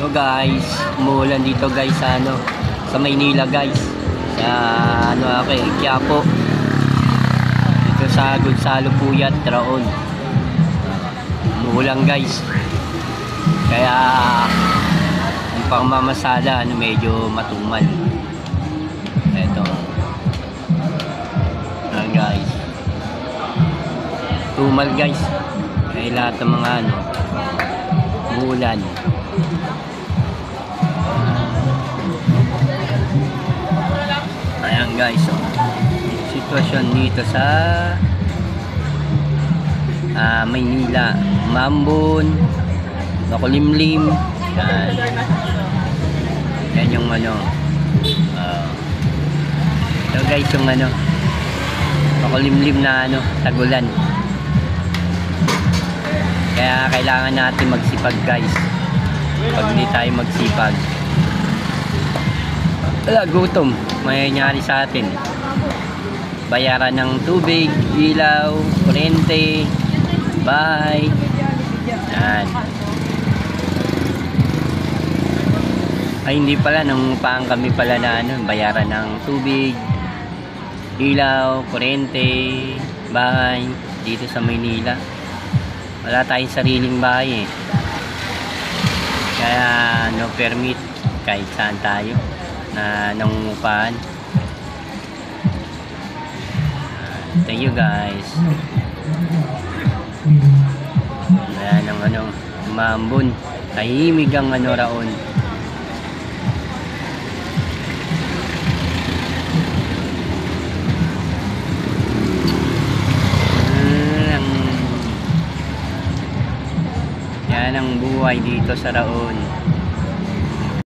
So guys, umuulan dito guys sa sa Maynila guys. Sa Quiapo. Dito sa Gonzalo Puyat, Traon. Umuulan guys. Kaya yung pangmamasada medyo matumal. Ito. Ayan guys. Tumal guys. Kaya lahat ng mga umuulan. Ayan guys, sitwasyon dito sa Maynila, Mambon, Makulimlim. Yan yung ito guys yung Makulimlim na tagulan. Kaya kailangan natin magsipag guys. Pag hindi tayo magsipag, wala, gutom mangyayari sa atin. Bayaran ng tubig, ilaw, kuryente, bahay. Yan. Ay hindi pala, nangungupahan kami pala na bayaran ng tubig, ilaw, kuryente, bahay dito sa Maynila. Wala tayong sariling bahay kaya no permit kahit saan tayo na nangungupahan. Thank you guys. Ayan ang Mambon, tahimig ang raon. Yan ang buhay dito sa Raon.